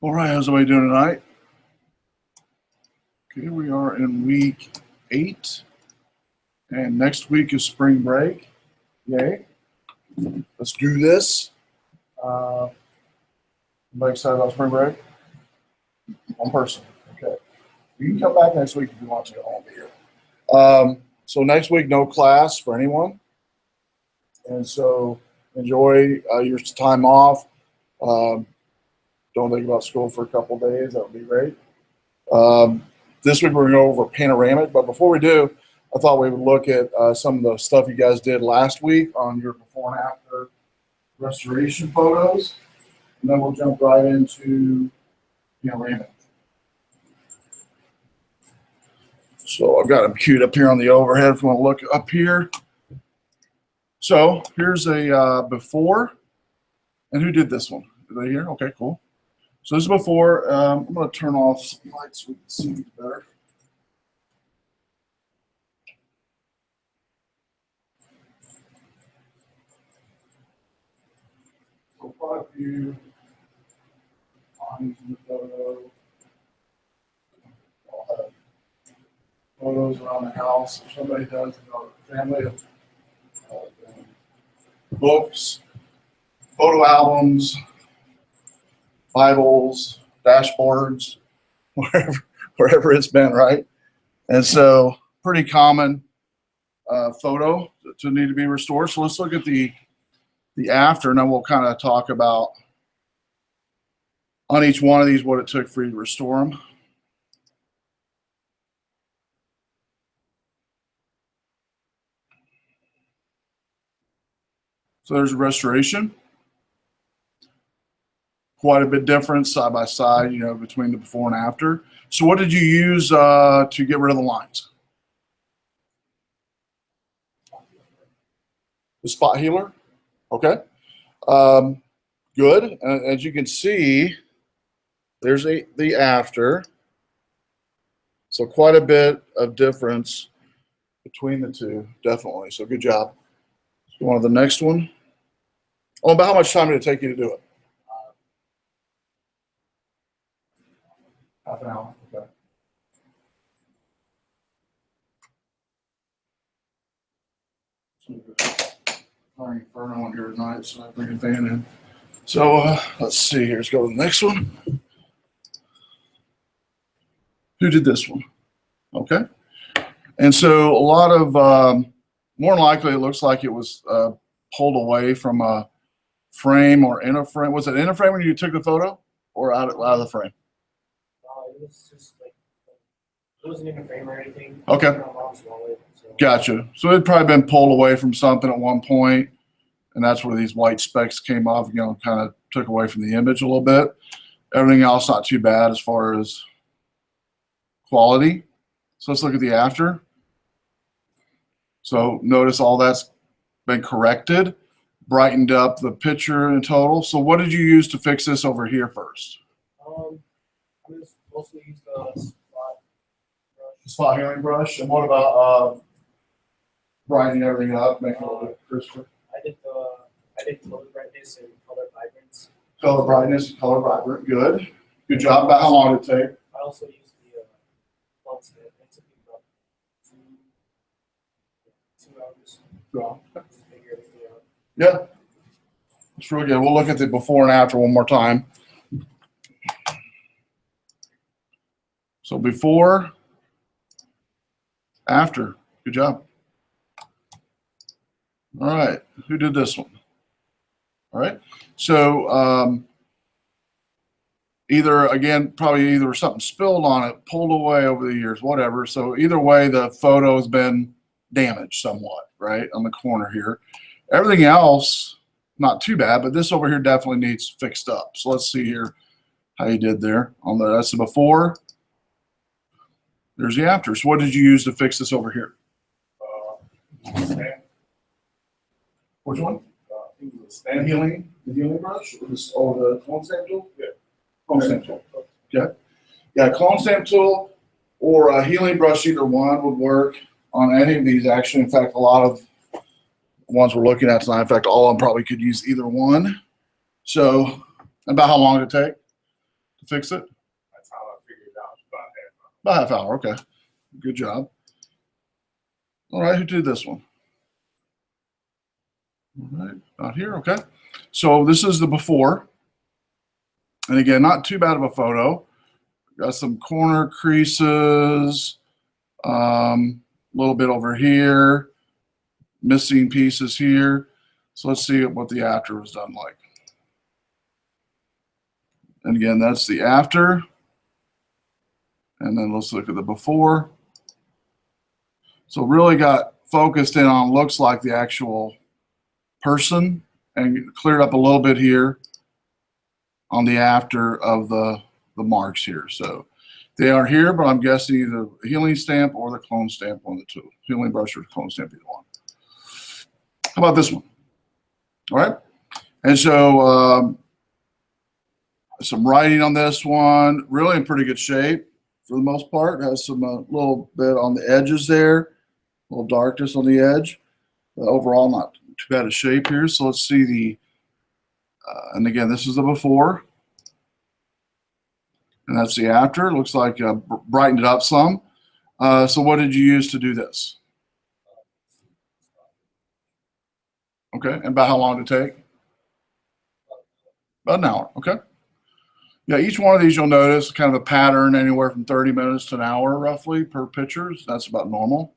All right, how's everybody doing tonight? Okay, we are in week 8, and next week is spring break. Yay. Let's do this. Everybody excited about spring break? One person. Okay. You can come back next week if you want to. I'll be here. So next week, no class for anyone. And so enjoy your time off. Don't think about school for a couple of days. That would be great. This week we're going to go over Panoramic. But before we do, I thought we would look at some of the stuff you guys did last week on your before and after restoration photos. And then we'll jump right into Panoramic. So I've got them queued up here on the overhead if you want to look up here. So here's a before. And who did this one? Are they here? Okay, cool. So this is before. I'm going to turn off some lights so we can see these better. So quite a few lines in the photo. I'll have photos around the house. If somebody does, a family of books, photo albums, Bibles, dashboards, wherever it's been, right? And so pretty common photo to need to be restored. So let's look at the after, and then we'll kind of talk about on each one of these what it took for you to restore them. So there's a restoration. Quite a bit different side by side, between the before and after. So what did you use to get rid of the lines? The spot healer? Okay. Good. As you can see, there's the after. So quite a bit of difference between the two, definitely. So good job. So on to the next one. Oh, about how much time did it take you to do it? Half an hour. Okay. Flying inferno on here tonight, so I bring a fan in. So let's see here. Let's go to the next one. Who did this one? Okay. And so a lot of, more than likely, it looks like it was pulled away from a frame or in a frame. Was it in a frame when you took the photo, or out of the frame? It was just like, it wasn't in a frame or anything. Okay. Gotcha. So it'd probably been pulled away from something at one point, and that's where these white specks came off, kind of took away from the image a little bit. Everything else not too bad as far as quality. So let's look at the after. So notice all that's been corrected, brightened up the picture in total. So what did you use to fix this over here first? I just mostly use the spot healing brush. And what about brightening everything up, making it a little bit crisper? I did color brightness and color vibrance. Color brightness and color vibrant. Good. Good job. About how long did it take? I also used the plug set. It took me about 2 hours. Just to figure everything out. Yeah. That's really good. We'll look at the before and after one more time. So before, after. Good job. All right. Who did this one? All right. So probably either something spilled on it, pulled away over the years, whatever. So either way, the photo has been damaged somewhat, right, on the corner here. Everything else, not too bad, but this over here definitely needs fixed up. So let's see here how you did there. That's the before. There's the after. So what did you use to fix this over here? Which one? The healing brush? Or the clone stamp tool? Yeah. Clone stamp tool. Okay. Yeah, clone stamp tool or a healing brush, either one would work on any of these actually. In fact, a lot of the ones we're looking at tonight, in fact, all of them probably could use either one. So about how long did it take to fix it? That's how I figured it out. It's about half hour. About half hour. Okay. Good job. All right. Who did this one? All right. Not here. Okay. So this is the before. And again, not too bad of a photo. Got some corner creases, a little bit over here, missing pieces here. So let's see what the after was done like. And again, that's the after. And then let's look at the before. So really got focused in on looks like the actual person and cleared up a little bit here on the after of the marks here. So they are here, but I'm guessing either the healing stamp or the clone stamp, one of the two. Healing brush or clone stamp, either one. How about this one? All right. And so some writing on this one, really in pretty good shape for the most part. It has some little bit on the edges there, a little darkness on the edge. But overall, not too bad a shape here. So let's see the, and again, this is the before. And that's the after. It looks like brightened it up some. So what did you use to do this? Okay, and about how long did it take? About an hour, okay. Yeah, each one of these you'll notice kind of a pattern anywhere from 30 minutes to an hour roughly per picture. That's about normal.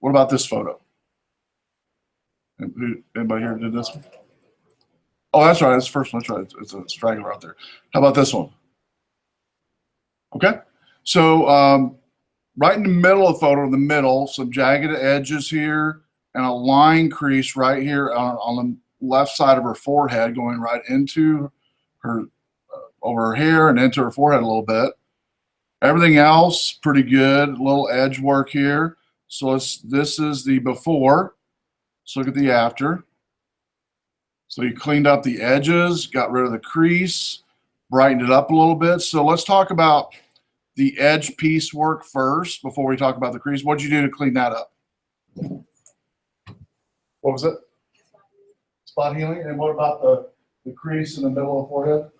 What about this photo? Anybody here did this one? Oh, that's right, that's the first one, that's right. It's a straggler out there. How about this one? Okay, so right in the middle of the photo, in the middle, some jagged edges here and a line crease right here on the left side of her forehead going right into her, over her hair and into her forehead a little bit. Everything else, pretty good. A little edge work here. So this is the before. Let's look at the after. So you cleaned up the edges, got rid of the crease, brightened it up a little bit. So let's talk about the edge piece work first before we talk about the crease. What'd you do to clean that up? What was it? Spot healing. And what about the crease in the middle of the forehead?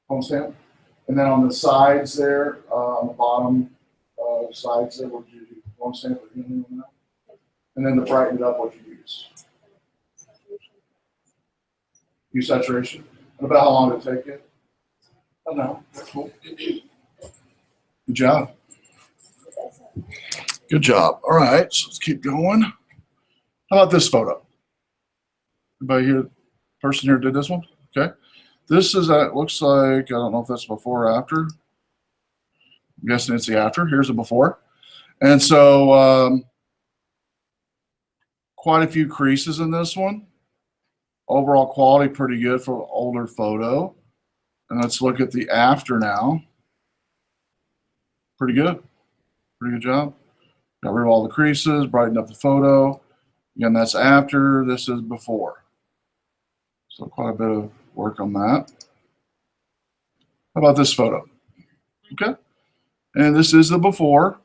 Home stamp. And then on the sides there, on the bottom sides there, what did you do? Home stamp or healing on that? And then to brighten it up, what did you use? Use saturation. And about how long did it take you? I don't know. Cool. Good job. Good job. All right, so let's keep going. How about this photo? Anybody here, person here did this one? Okay. This is, it looks like, I don't know if that's before or after. I'm guessing it's the after. Here's the before. And so quite a few creases in this one. Overall quality pretty good for an older photo. And let's look at the after now. Pretty good. Pretty good job. Got rid of all the creases, brightened up the photo. Again, that's after, this is before. So quite a bit of work on that. How about this photo? Okay. And this is the before.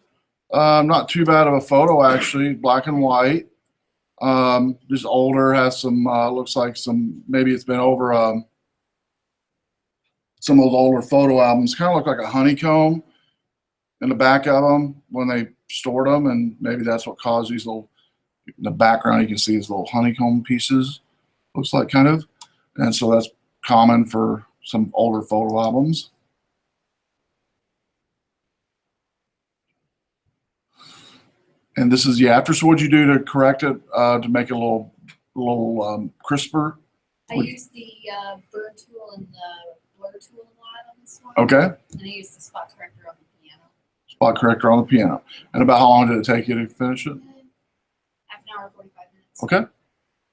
Not too bad of a photo, actually, black and white. Just older, has some, looks like some, maybe it's been over some of those older photo albums. Kind of look like a honeycomb in the back of them when they stored them, and maybe that's what caused these little, in the background you can see these little honeycomb pieces, looks like kind of. And so that's common for some older photo albums. And this is the after. So what'd you do to correct it, to make it a little crisper? I used the burr tool and the blur tool a lot on this one. Okay. And I used the spot corrector on the piano. Spot corrector on the piano. And about how long did it take you to finish it? Half an hour, 45 minutes. Okay.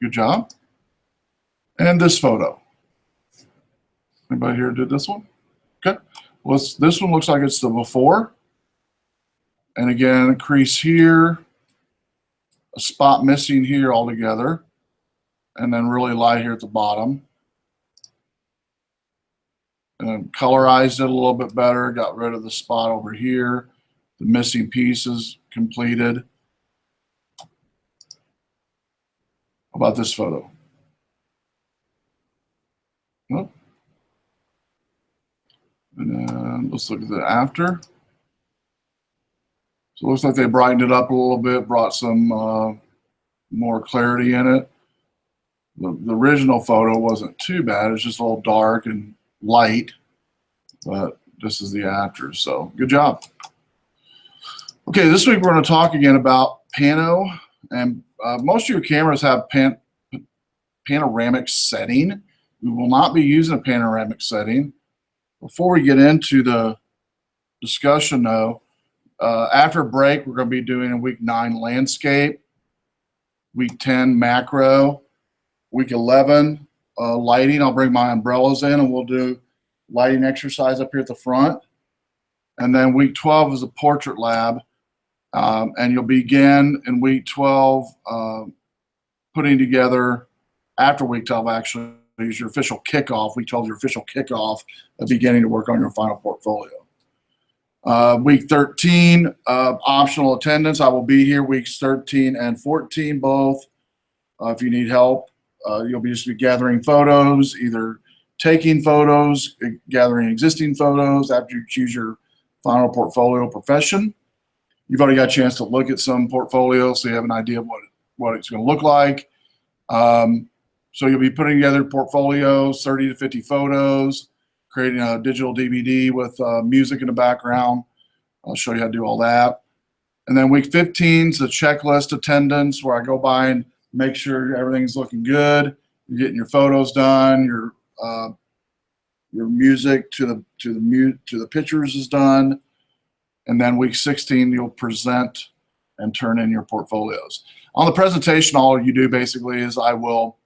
Good job. And this photo. Anybody here did this one? Okay. Well, this one looks like it's the before. And again, a crease here, a spot missing here altogether, and then really light here at the bottom. And then colorized it a little bit better, got rid of the spot over here, the missing pieces completed. How about this photo? Nope. let's look at the after. So it looks like they brightened it up a little bit, brought some more clarity in it. The original photo wasn't too bad. It's just a little dark and light, but this is the after. So good job. Okay, this week we're going to talk again about pano, and most of your cameras have panoramic setting. We will not be using a panoramic setting. Before we get into the discussion though, after break, we're going to be doing a week 9 landscape, week 10 macro, week 11 lighting. I'll bring my umbrellas in and we'll do lighting exercise up here at the front. And then week 12 is a portrait lab. And you'll begin in week 12 putting together, after week 12 actually is your official kickoff. Week 12 is your official kickoff of beginning to work on your final portfolio. Week 13, optional attendance. I will be here weeks 13 and 14 both. If you need help, you'll just be gathering photos, either taking photos, gathering existing photos after you choose your final portfolio profession. You've already got a chance to look at some portfolios, so you have an idea of what it's going to look like. So you'll be putting together portfolios, 30 to 50 photos, creating a digital DVD with music in the background. I'll show you how to do all that. And then week 15 is the checklist attendance, where I go by and make sure everything's looking good. You're getting your photos done. Your music to the pictures is done. And then week 16, you'll present and turn in your portfolios. On the presentation, all you do basically is I will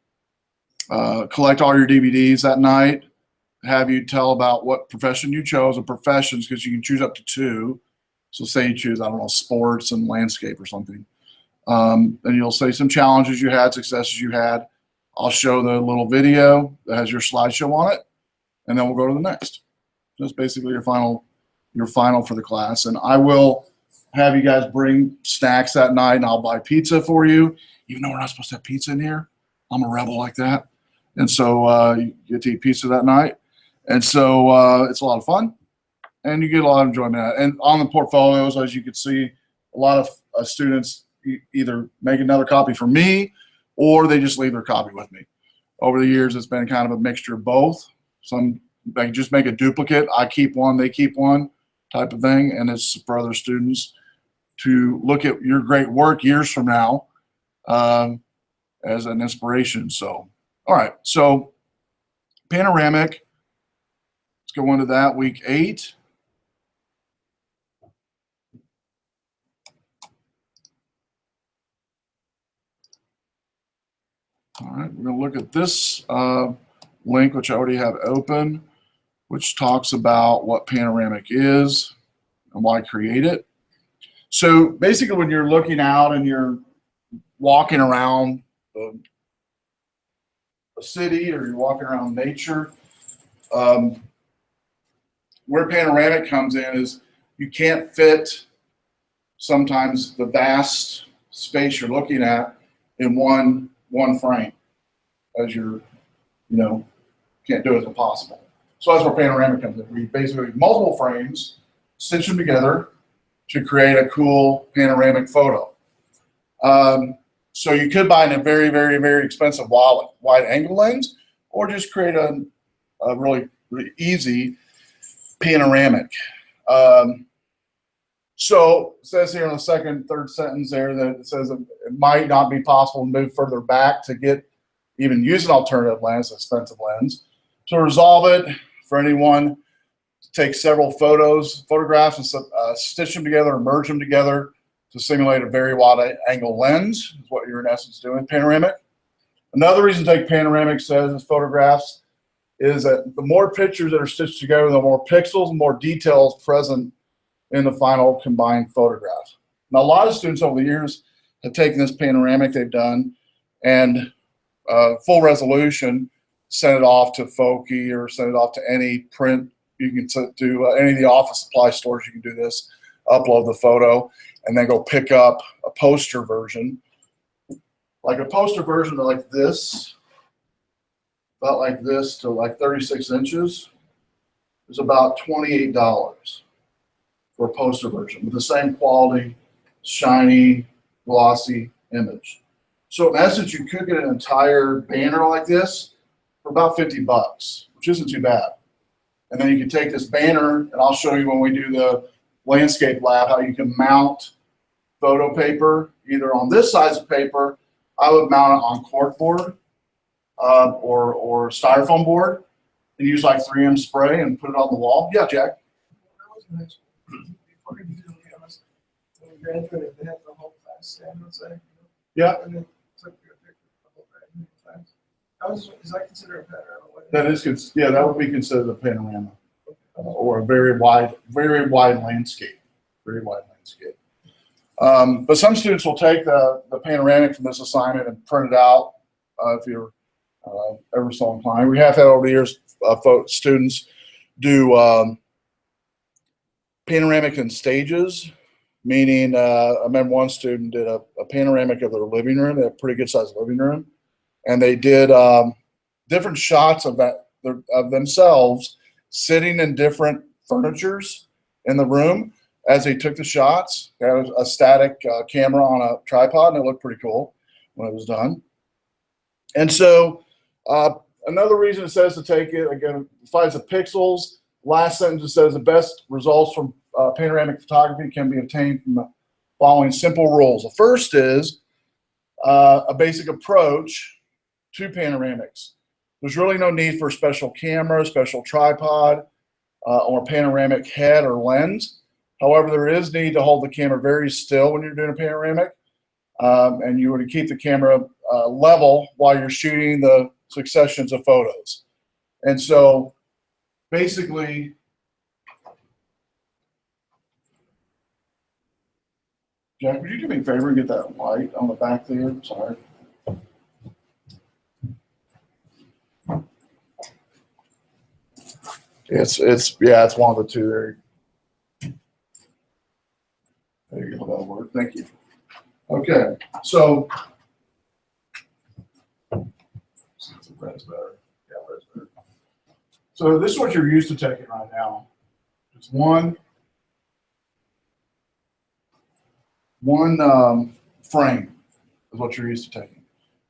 collect all your DVDs that night, have you tell about what profession you chose, and professions, because you can choose up to 2. So say you choose, I don't know, sports and landscape or something. And you'll say some challenges you had, successes you had. I'll show the little video that has your slideshow on it, and then we'll go to the next. That's basically your final for the class. And I will have you guys bring snacks that night, and I'll buy pizza for you. Even though we're not supposed to have pizza in here, I'm a rebel like that. And so you get to eat pizza that night. And so it's a lot of fun, and you get a lot of enjoyment. And on the portfolios, as you can see, a lot of students either make another copy for me, or they just leave their copy with me. Over the years, it's been kind of a mixture of both. Some they just make a duplicate. I keep one, they keep one, type of thing. And it's for other students to look at your great work years from now as an inspiration. So, all right. So panoramic, let's go into that week 8. All right, we're going to look at this link, which I already have open, which talks about what panoramic is and why create it. So basically, when you're looking out and you're walking around a city, or you're walking around nature, where panoramic comes in is you can't fit sometimes the vast space you're looking at in one frame, as you're, can't do it as impossible. So that's where panoramic comes in. We basically multiple frames, stitch them together to create a cool panoramic photo. So you could buy a very, very, very expensive wide angle lens, or just create a really, really easy panoramic. So it says here in the third sentence there that it says it might not be possible to move further back to use an alternative lens, expensive lens. To resolve it, for anyone to take several photographs and stitch them together or merge them together to simulate a very wide angle lens is what you're in essence doing, panoramic. Another reason to take panoramic, says, is photographs, is that the more pictures that are stitched together, the more pixels and more details present in the final combined photograph. Now, a lot of students over the years have taken this panoramic they've done and full resolution, send it off to Foki or send it off to any print. You can do any of the office supply stores. You can do this, upload the photo, and then go pick up a poster version. Like a poster version like this, about like this, to like 36 inches. is about $28 for a poster version with the same quality, shiny, glossy image. So in essence, you could get an entire banner like this for about 50 bucks, which isn't too bad. And then you can take this banner, and I'll show you when we do the landscape lab how you can mount photo paper either on this size of paper. I would mount it on corkboard or styrofoam board and use like 3M spray and put it on the wall. Yeah, Jack. I was gonna ask you, before you do the honest, when we graduated, they had the whole class stand outside. Yeah. And then took a picture of the whole graduating class. Is that considered a panorama? That is, yeah, that would be considered a panorama or a very wide landscape, very wide landscape. But some students will take the panoramic from this assignment and print it out if you're ever so inclined. We have had over the years students do panoramic in stages, meaning I remember one student did a panoramic of their living room. They had a pretty good sized living room, and they did different shots of themselves sitting in different furnitures in the room as they took the shots. They had a static camera on a tripod, and it looked pretty cool when it was done. And so another reason it says to take it, again, besides the pixels, last sentence it says the best results from panoramic photography can be obtained from the following simple rules. The first is a basic approach to panoramics. There's really no need for a special camera, special tripod, or panoramic head or lens. However, there is need to hold the camera very still when you're doing a panoramic, and you want to keep the camera level while you're shooting the successions of photos. And so basically, Jack, would you do me a favor and get that light on the back there? Sorry. It's one of the two there. There you go, that'll work. Thank you. Okay, so red's better. Yeah, red's better. So this is what you're used to taking right now. It's one frame is what you're used to taking.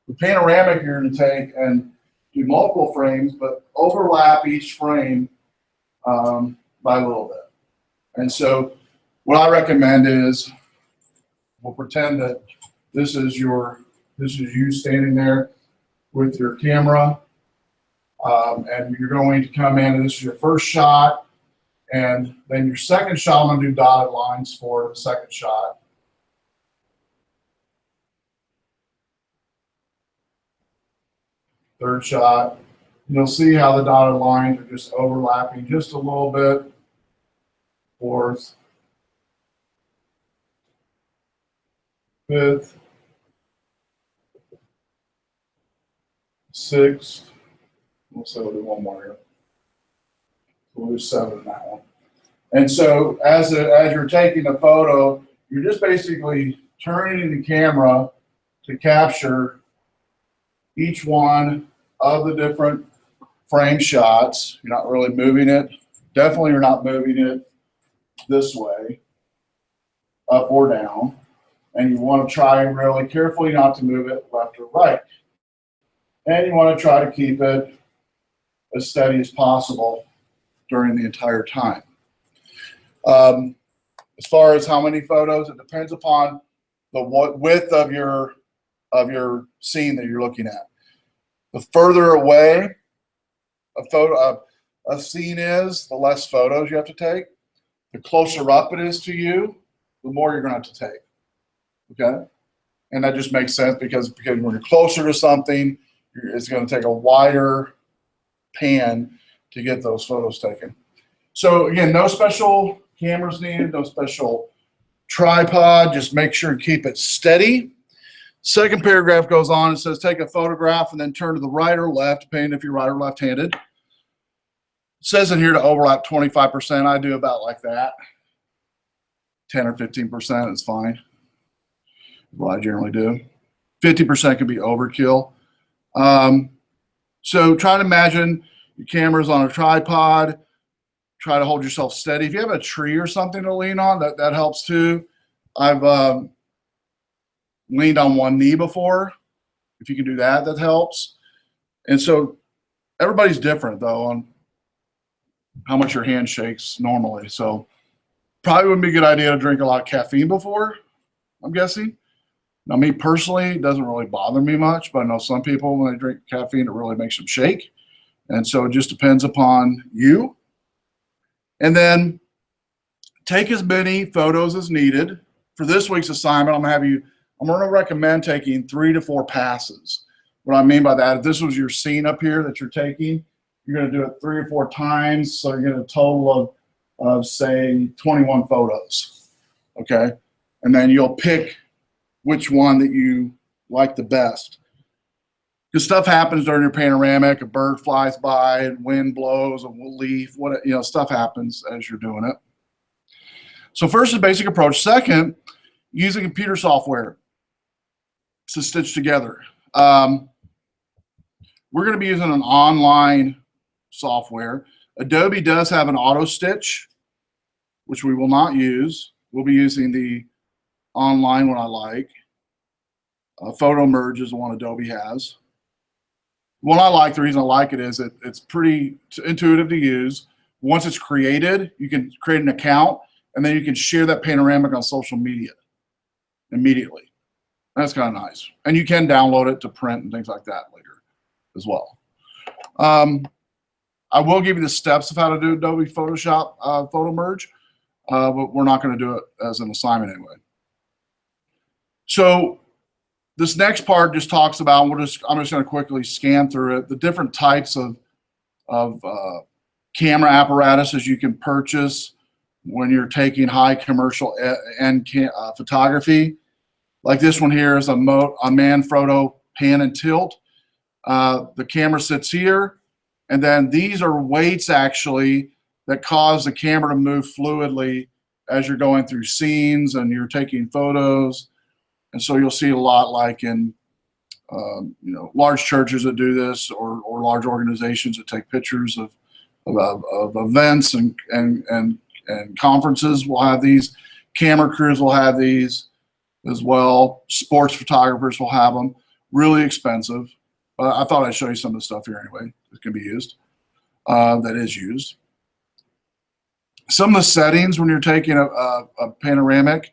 The panoramic you're going to take and do multiple frames, but overlap each frame by a little bit. And so what I recommend is we'll pretend that this is you standing there with your camera, and you're going to come in, and this is your first shot, and then your second shot, I'm going to do dotted lines for the second shot. Third shot, you'll see how the dotted lines are just overlapping just a little bit. Fourth, fifth, sixth. We'll say we'll do one more here. We'll do 7 in that one. And so as you're taking the photo, you're just basically turning the camera to capture each one of the different frame shots. You're not really moving it. Definitely you're not moving it this way, up or down. And you want to try really carefully not to move it left or right. And you want to try to keep it as steady as possible during the entire time. As far as how many photos, it depends upon the width of your scene that you're looking at. The further away a scene is, the less photos you have to take. The closer up it is to you, the more you're going to have to take. Okay, and that just makes sense because when you're closer to something, it's going to take a wider pan to get those photos taken. So again, no special cameras needed, no special tripod. Just make sure and keep it steady. Second paragraph goes on. It says take a photograph and then turn to the right or left, depending if you're right or left-handed. It says in here to overlap 25%. I do about like that. 10 or 15% is fine. What I generally do. 50% could be overkill. So try to imagine your camera's on a tripod. try to hold yourself steady. If you have a tree or something to lean on, that helps too. I've leaned on one knee before. If you can do that, that helps. And so everybody's different though on how much your hand shakes normally. So probably wouldn't be a good idea to drink a lot of caffeine before, I'm guessing. Now, me personally, it doesn't really bother me much, but I know some people, when they drink caffeine, it really makes them shake. And so it just depends upon you. And then take as many photos as needed. For this week's assignment, I'm going to recommend taking 3 to 4 passes. What I mean by that, if this was your scene up here that you're taking, you're going to do it 3 or 4 times. So you're going to a total of say 21 photos. Okay. And then you'll pick which one that you like the best. Because stuff happens during your panoramic. A bird flies by, wind blows, a leaf, stuff happens as you're doing it. So first, the basic approach. Second, using computer software to stitch together. We're going to be using an online software. Adobe does have an auto stitch, which we will not use. We'll be using the online one I like. Photo Merge is the one Adobe has. One I like, the reason I like it is it's pretty intuitive to use. Once it's created, you can create an account, and then you can share that panoramic on social media immediately. That's kind of nice. And you can download it to print and things like that later as well. I will give you the steps of how to do Adobe Photoshop Photo Merge, but we're not going to do it as an assignment anyway. So this next part just talks about, I'm just going to quickly scan through it, the different types of camera apparatuses you can purchase when you're taking high commercial and photography. Like this one here is a Manfrotto pan and tilt. The camera sits here, and then these are weights actually that cause the camera to move fluidly as you're going through scenes and you're taking photos. And so you'll see a lot like in large churches that do this, or large organizations that take pictures of events and conferences will have these. Camera crews will have these as well. Sports photographers will have them. Really expensive. I thought I'd show you some of the stuff here anyway that can be used, that is used. Some of the settings when you're taking a panoramic,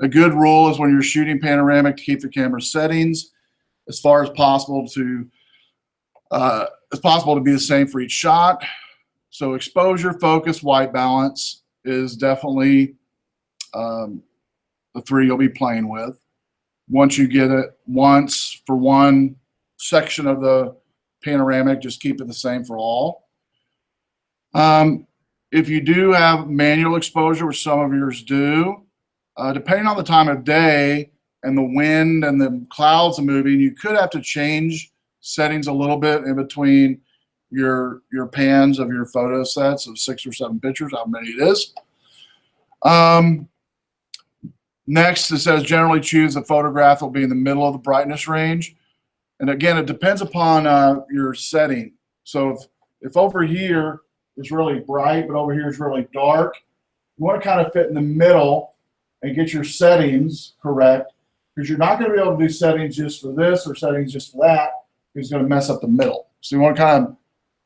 a good rule is when you're shooting panoramic to keep the camera settings as far as possible to be the same for each shot. So exposure, focus, white balance is definitely the 3 you'll be playing with. Once you get it once for one section of the panoramic, just keep it the same for all. If you do have manual exposure, which some of yours do, depending on the time of day and the wind and the clouds moving, you could have to change settings a little bit in between your pans of your photo sets of 6 or 7 pictures, how many it is. Next, it says generally choose a photograph that will be in the middle of the brightness range. And again, it depends upon your setting. So if over here is really bright, but over here is really dark, you want to kind of fit in the middle and get your settings correct, because you're not going to be able to do settings just for this or settings just for that. It's going to mess up the middle. So you want kind of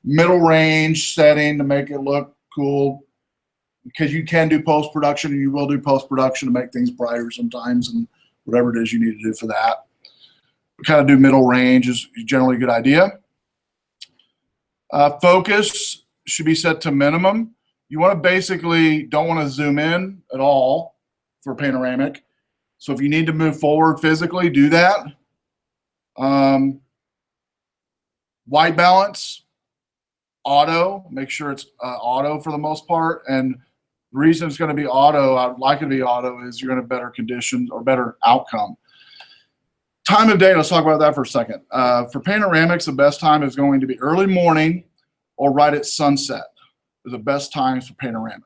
middle range setting to make it look cool, because you can do post-production, and you will do post-production to make things brighter sometimes and whatever it is you need to do for that. But kind of do middle range is generally a good idea. Focus should be set to minimum. You want to basically don't want to zoom in at all for panoramic. So if you need to move forward physically, do that. White balance, auto, make sure it's auto for the most part. And the reason it's going to be auto, I'd like it to be auto, is you're going to have better conditions or better outcome. Time of day, let's talk about that for a second. For panoramics, the best time is going to be early morning or right at sunset is the best times for panoramic.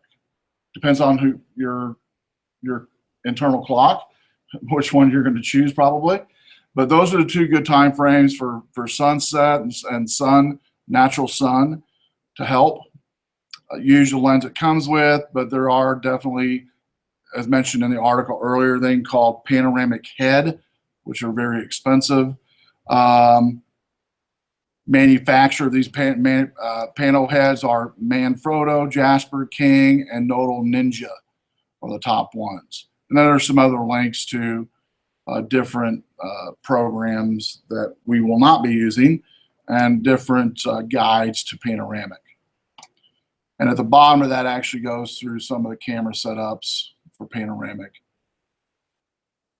Depends on your internal clock, which one you're going to choose probably. But those are the 2 good time frames for sunset and sun, natural sun to help. use the lens it comes with, but there are definitely, as mentioned in the article earlier, thing called panoramic head, which are very expensive. Manufacturer of these panel heads are Manfrotto, Jasper, King, and Nodal Ninja are the top ones. And then there's some other links to different programs that we will not be using and different guides to panoramic. And at the bottom of that actually goes through some of the camera setups for panoramic.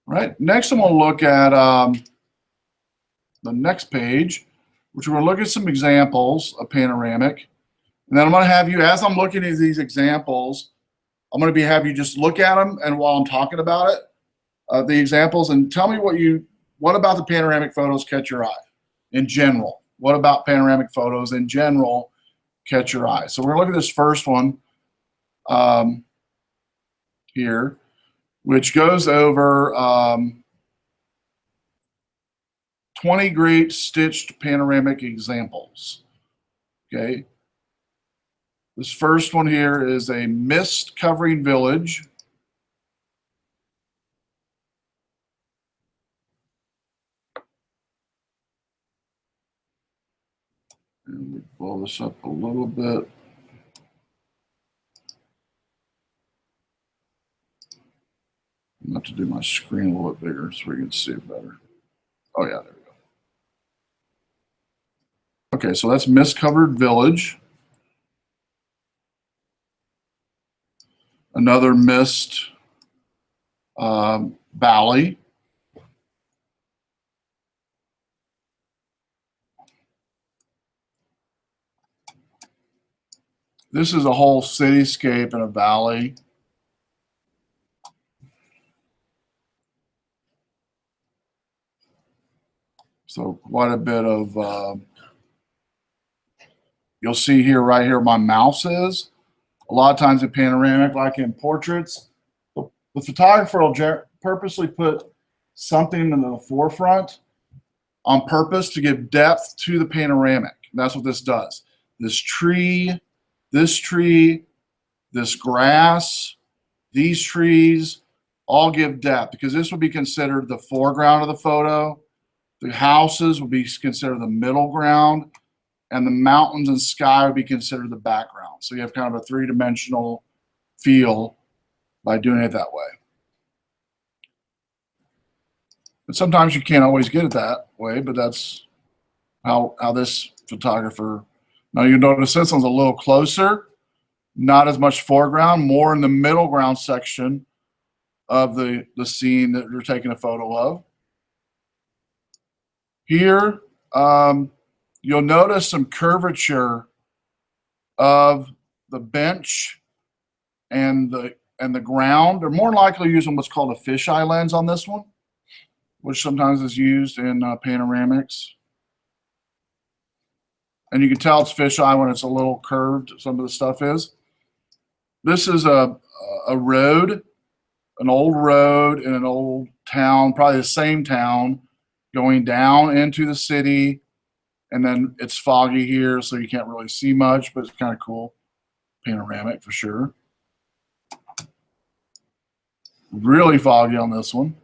Right. Next, I'm going to look at the next page, which we're going to look at some examples of panoramic. And then I'm going to have you, as I'm looking at these examples, I'm going to have you just look at them, and while I'm talking about it, the examples, and tell me what about the panoramic photos catch your eye in general? What about panoramic photos in general catch your eye? So we're going to look at this first one here, which goes over 20 great stitched panoramic examples. Okay. This first one here is a mist covering village. And we blow this up a little bit. I'm going to have to do my screen a little bit bigger so we can see it better. Oh yeah, there we go. Okay, so that's mist covered village. Another mist valley. This is a whole cityscape in a valley. So quite a bit of, you'll see here, right here, my mouse is. A lot of times in panoramic, like in portraits, the photographer will purposely put something in the forefront on purpose to give depth to the panoramic. That's what this does. This tree, this grass, these trees all give depth, because this would be considered the foreground of the photo. The houses would be considered the middle ground, and the mountains and sky would be considered the background. So you have kind of a three-dimensional feel by doing it that way. And sometimes you can't always get it that way, but that's how this photographer. Now you notice this one's a little closer, not as much foreground, more in the middle ground section of the scene that you're taking a photo of. Here, you'll notice some curvature of the bench and the ground. They're more likely using what's called a fisheye lens on this one, which sometimes is used in panoramics. And you can tell it's fisheye when it's a little curved, some of the stuff is. This is a road, an old road in an old town, probably the same town, going down into the city. And then it's foggy here, so you can't really see much, but it's kind of cool. Panoramic for sure. Really foggy on this one.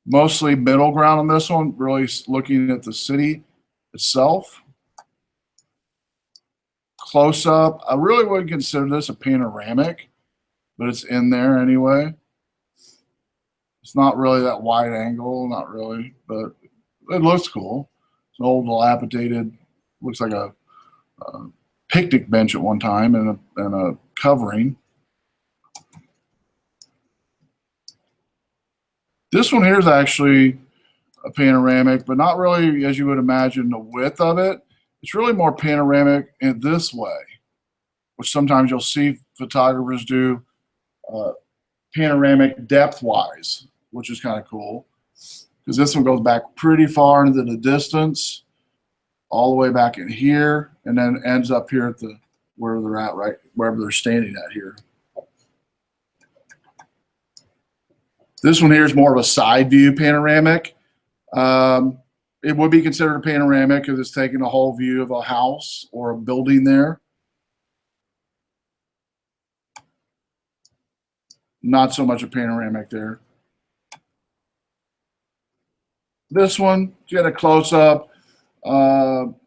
Mostly middle ground on this one, really looking at the city itself. Close up, I really wouldn't consider this a panoramic, but it's in there anyway. It's not really that wide angle, not really, but it looks cool. It's an old dilapidated, looks like a picnic bench at one time and a covering. This one here is actually a panoramic, but not really as you would imagine the width of it. It's really more panoramic in this way, which sometimes you'll see photographers do panoramic depth-wise, which is kind of cool. Because this one goes back pretty far into the distance, all the way back in here, and then ends up here at where they're at, right, wherever they're standing at here. This one here is more of a side view panoramic. It would be considered a panoramic because it's taking a whole view of a house or a building there. Not so much a panoramic there. This one, you get a close-up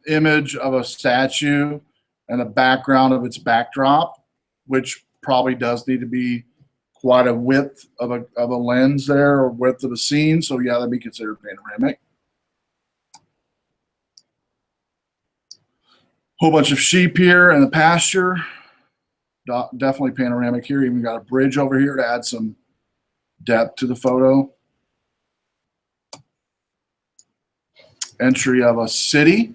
image of a statue and a background of its backdrop, which probably does need to be quite a width of a lens there, or width of a scene. So yeah, that'd be considered panoramic. Whole bunch of sheep here in the pasture. Definitely panoramic here. Even got a bridge over here to add some depth to the photo. Entry of a city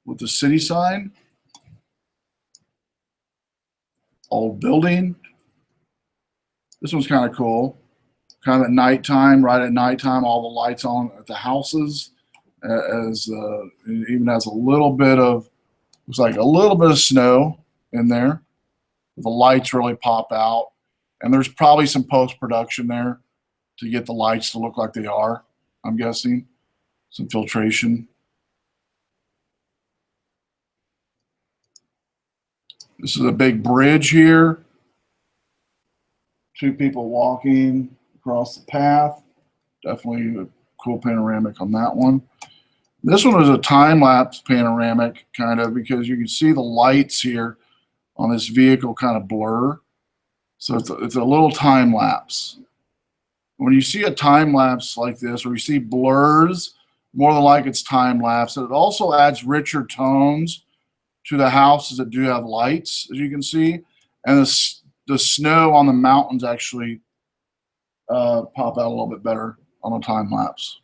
with the city sign. Old building. This one's kind of cool. Kind of at nighttime, right at nighttime, all the lights on at the houses. It even has a little bit of, looks like a little bit of snow in there. The lights really pop out. And there's probably some post-production there to get the lights to look like they are, I'm guessing. Some filtration. This is a big bridge here. Two people walking across the path. Definitely a cool panoramic on that one. This one is a time-lapse panoramic, kind of, because you can see the lights here on this vehicle kind of blur. So it's a little time-lapse. When you see a time-lapse like this, or you see blurs, more than like it's time-lapse. It also adds richer tones to the houses that do have lights, as you can see. And the snow on the mountains actually pop out a little bit better on a time-lapse.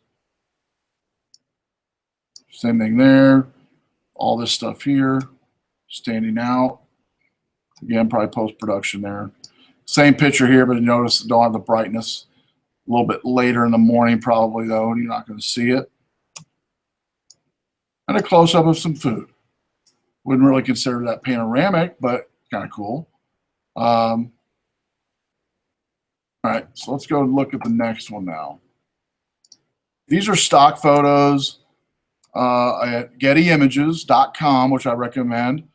Same thing there. All this stuff here, standing out. Again, probably post-production there. Same picture here, but notice it don't have the brightness. A little bit later in the morning probably, though, and you're not going to see it. And a close-up of some food. Wouldn't really consider that panoramic, but kind of cool. All right, so let's go look at the next one now. These are stock photos at gettyimages.com, which I recommend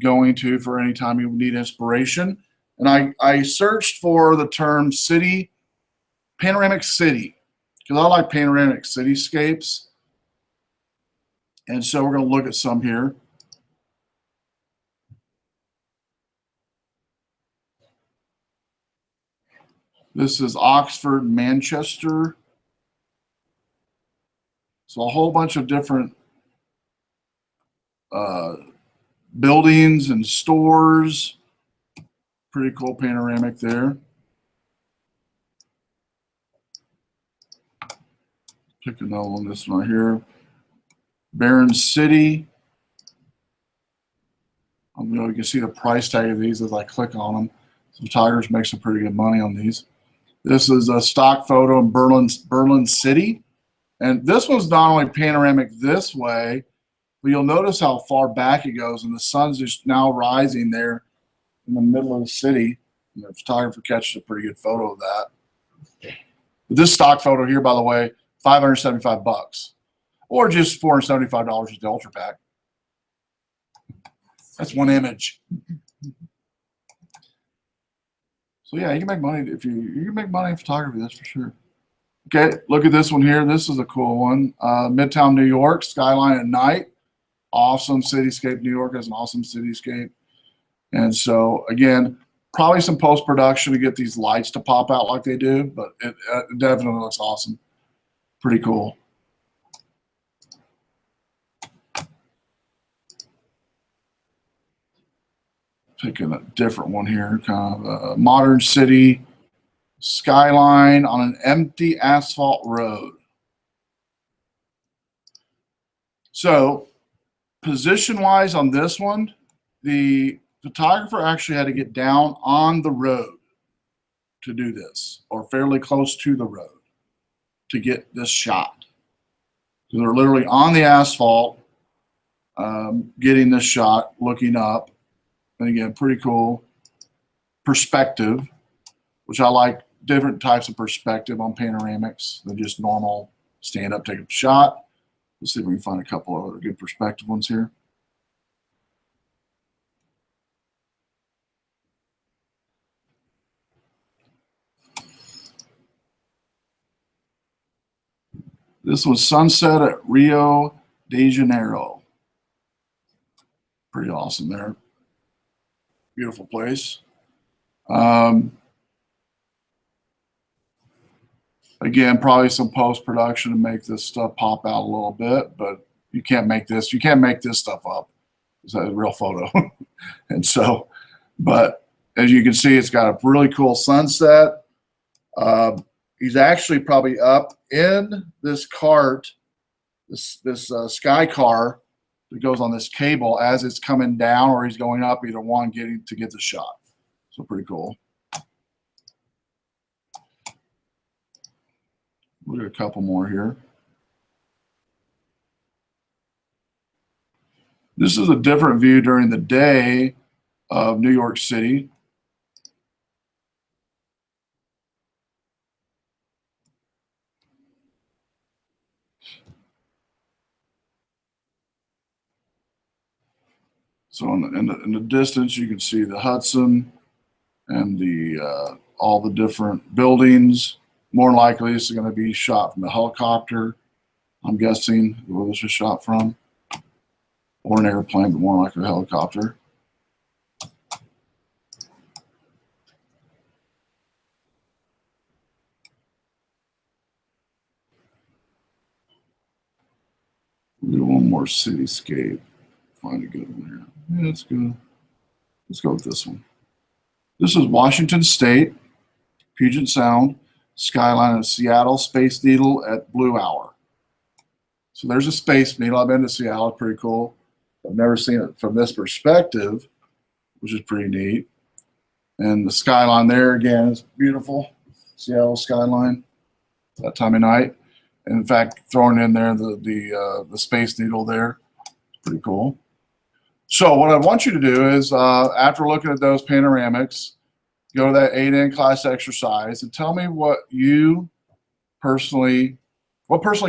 going to for any time you need inspiration. And I searched for the term city, panoramic city, because I like panoramic cityscapes. And so we're going to look at some here. This is Oxford, Manchester. So a whole bunch of different buildings and stores. Pretty cool panoramic there. Pick another one, this one right here. Barron City. You can see the price tag of these as I click on them. Photographers make some pretty good money on these. This is a stock photo in Berlin City. And this one's not only panoramic this way, but you'll notice how far back it goes, and the sun's just now rising there in the middle of the city. And the photographer catches a pretty good photo of that. But this stock photo here, by the way, $575, or just $475 with the Ultra Pack. That's one image. So yeah, you can make money if you can make money in photography, that's for sure. Okay, look at this one here. This is a cool one. Midtown New York, skyline at night. Awesome cityscape. New York has an awesome cityscape. And so again, probably some post-production to get these lights to pop out like they do, but it definitely looks awesome. Pretty cool. Picking a different one here, kind of a modern city skyline on an empty asphalt road. So position-wise on this one, the photographer actually had to get down on the road to do this, or fairly close to the road to get this shot. So they're literally on the asphalt, getting this shot, looking up. And again, pretty cool perspective, which I like different types of perspective on panoramics than just normal stand up, take a shot. Let's see if we can find a couple of other good perspective ones here. This was sunset at Rio de Janeiro. Pretty awesome there. Beautiful place. Again, probably some post-production to make this stuff pop out a little bit, but you can't make this stuff up. It's a real photo. And so, but as you can see, it's got a really cool sunset. He's actually probably up in this cart, this sky car that goes on this cable as it's coming down, or he's going up, either one, to get the shot. So pretty cool. Look at a couple more here. This is a different view during the day of New York City. So in the distance, you can see the Hudson and the all the different buildings. More than likely, this is going to be shot from a helicopter. I'm guessing where this was shot from, or an airplane, but more likely a helicopter. We'll do one more cityscape. Find a good one here. Yeah, that's good. Let's go with this one. This is Washington State, Puget Sound, skyline of Seattle, Space Needle at Blue Hour. So there's a Space Needle. I've been to Seattle, pretty cool. I've never seen it from this perspective, which is pretty neat. And the skyline there again is beautiful. Seattle skyline that time of night. And in fact, throwing in there the Space Needle there, pretty cool. So what I want you to do is, after looking at those panoramics, go to that 8N class exercise and tell me what personally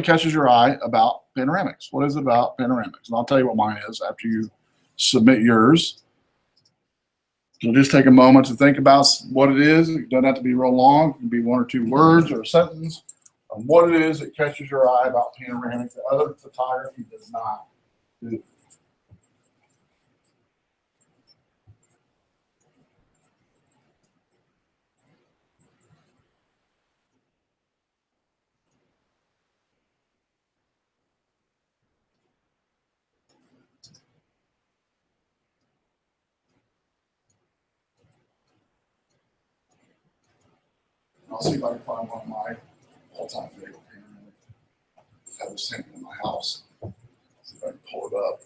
catches your eye about panoramics. What is it about panoramics? And I'll tell you what mine is after you submit yours. So just take a moment to think about what it is. It doesn't have to be real long. It can be 1 or 2 words or a sentence on what it is that catches your eye about panoramics that other photography does not do. I'll see if I can find one of my all-time favorite panoramics. I have this hanging in my house. See if I can pull it up.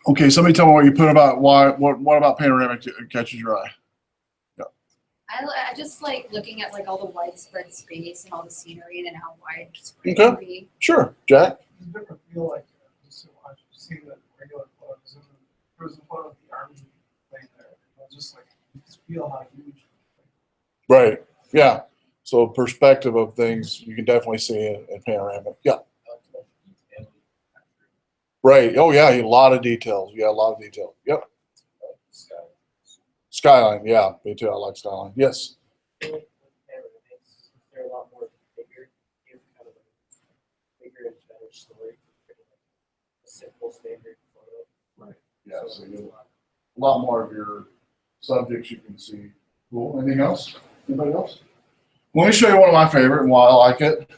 Okay, somebody tell me what you put about what about panoramic catches your eye? I just like looking at like all the widespread space and all the scenery and how widespread Okay. it can be. Sure, Jack. It's a different feel like just to watch, see the regular photos. And there was a photo of the army thing there. It was just like, you just feel how huge. Right. Yeah. So perspective of things you can definitely see in panoramic. Yeah. Right. Oh yeah, a lot of details. Yeah, a lot of detail. Yep. Skyline. Yeah, me too. I like skyline. Yes. I feel like with panoramics, they're a lot more bigger, give kind of a bigger and better story compared to like a simple standard photo. Right. Yeah. So So it's you a lot more of your subjects you can see. Cool. Anything else? Anybody else? Let me show you one of my favorite and why I like it.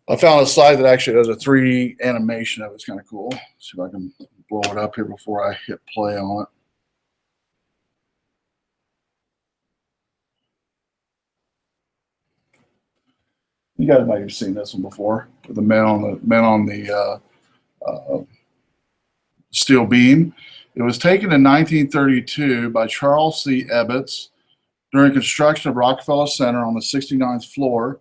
I found a site that actually does a 3D animation of it. It's kind of cool. See if I can blow it up here before I hit play on it. You guys might have seen this one before. The men on the steel beam. It was taken in 1932 by Charles C. Ebbets during construction of Rockefeller Center on the 69th floor.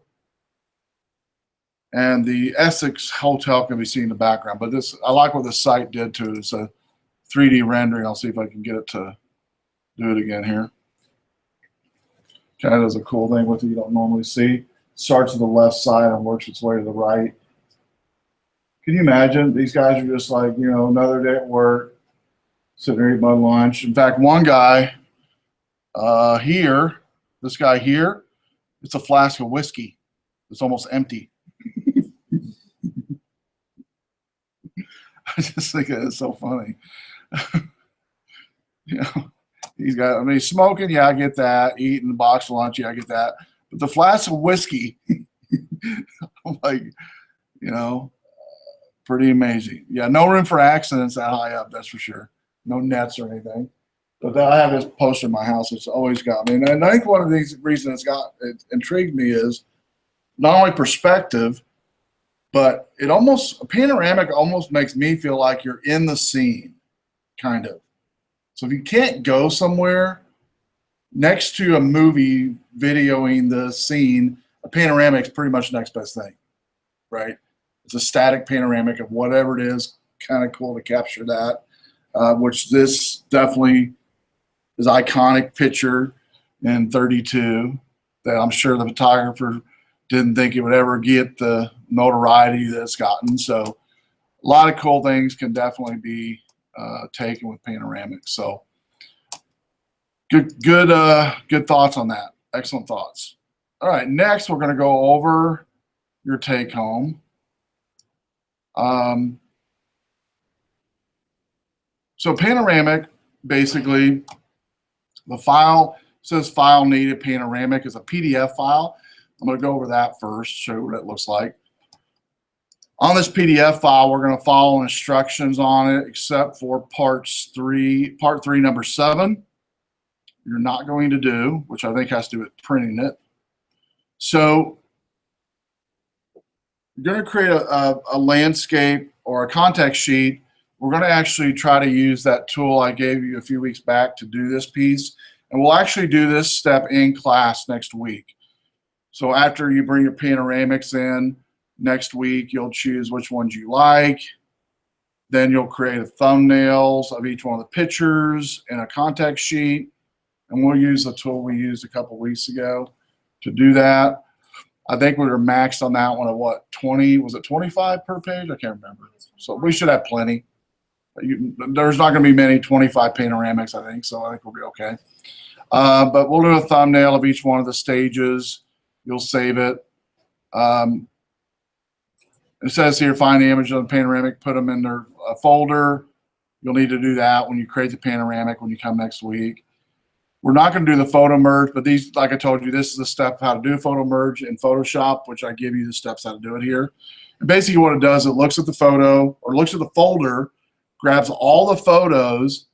And the Essex Hotel can be seen in the background. But this, I like what the site did to it. It's a 3D rendering. I'll see if I can get it to do it again here. Kind of does a cool thing with it you don't normally see. Starts at the left side and works its way to the right. Can you imagine? These guys are just like, you know, another day at work, sitting there eating my lunch. In fact, one guy here, this guy here, it's a flask of whiskey. It's almost empty. I just think it's so funny. You know, he's got, I mean, he's smoking, yeah, I get that. Eating a box of lunch, yeah, I get that. But the flask of whiskey, I'm like, you know, pretty amazing. Yeah, no room for accidents that high up, that's for sure. No nets or anything. But I have this poster in my house. It's always got me. And I think one of the reasons it intrigued me is not only perspective, but it almost, panoramic almost makes me feel like you're in the scene, kind of. So if you can't go somewhere, next to a movie videoing the scene, a panoramic is pretty much the next best thing, right? It's a static panoramic of whatever it is, kind of cool to capture that, which this definitely is iconic picture in 32 that I'm sure the photographer didn't think it would ever get the notoriety that it's gotten. So a lot of cool things can definitely be taken with panoramics. So good thoughts on that. Excellent thoughts. All right, next we're going to go over your take home. So panoramic, basically, the file says file needed panoramic is a PDF file. I'm going to go over that first, show you what it looks like. On this PDF file, we're going to follow instructions on it, except for part 3, number 7. You're not going to do, which I think has to do with printing it. So you're going to create a landscape or a contact sheet. We're going to actually try to use that tool I gave you a few weeks back to do this piece. And we'll actually do this step in class next week. So after you bring your panoramics in next week, you'll choose which ones you like. Then you'll create thumbnails of each one of the pictures in a contact sheet. And we'll use the tool we used a couple weeks ago to do that. I think we were maxed on that one at what, 20? Was it 25 per page? I can't remember. So we should have plenty. There's not going to be many 25 panoramics, I think, so I think we'll be okay. But we'll do a thumbnail of each one of the stages. You'll save it. It says here, find the image of the panoramic, put them in their folder. You'll need to do that when you create the panoramic when you come next week. We're not going to do the photo merge, but these, like I told you, this is the step how to do photo merge in Photoshop, which I give you the steps how to do it here. And basically what it does, it looks at the photo or looks at the folder, grabs all the photos,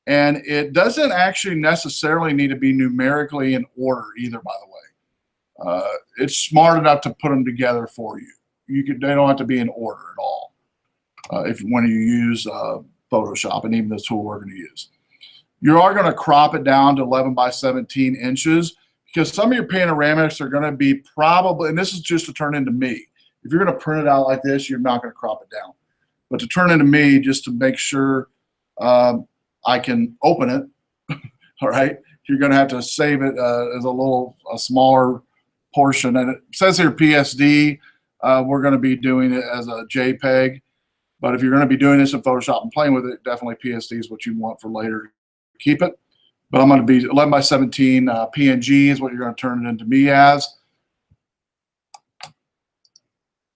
and it doesn't actually necessarily need to be numerically in order either, by the way. It's smart enough to put them together for you. They don't have to be in order at all when you use Photoshop and even the tool we're going to use. You are going to crop it down to 11 by 17 inches because some of your panoramics are going to be probably, and this is just to turn into me. If you're going to print it out like this, you're not going to crop it down. But to turn into me, just to make sure I can open it, all right, you're going to have to save it as a smaller portion. And it says here PSD. We're going to be doing it as a JPEG. But if you're going to be doing this in Photoshop and playing with it, definitely PSD is what you want for later to keep it. But I'm going to be 11 by 17 PNG is what you're going to turn it into me as.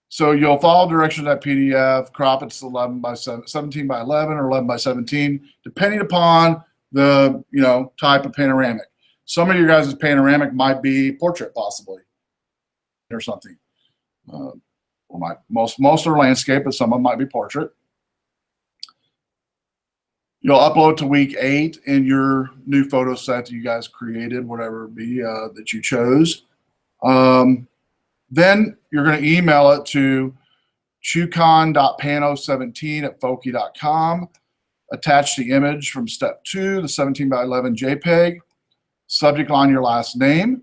So you'll follow directions of that PDF, crop it to 11 by 17 by 11 or 11 by 17, depending upon the type of panoramic. Some of your guys' panoramic might be portrait possibly or something. Most are landscape, but some of them might be portrait. You'll upload to week 8 in your new photo set that you guys created, whatever it be that you chose. Then you're going to email it to chucon.pano17@foki.com. Attach the image from step 2, the 17 by 11 JPEG. Subject line your last name.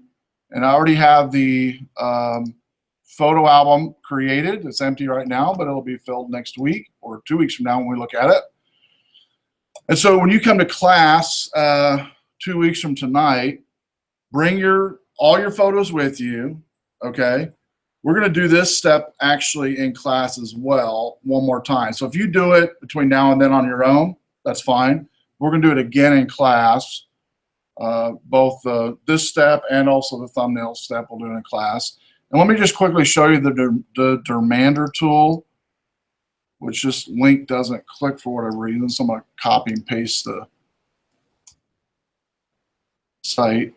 And I already have the photo album created. It's empty right now, but it'll be filled next week or 2 weeks from now when we look at it. And so when you come to class 2 weeks from tonight, bring all your photos with you, okay? We're going to do this step actually in class as well one more time. So if you do it between now and then on your own, that's fine. We're going to do it again in class, both this step and also the thumbnail step we'll do in class. And let me just quickly show you the Dermander tool, which this link doesn't click for whatever reason. So I'm going to copy and paste the site.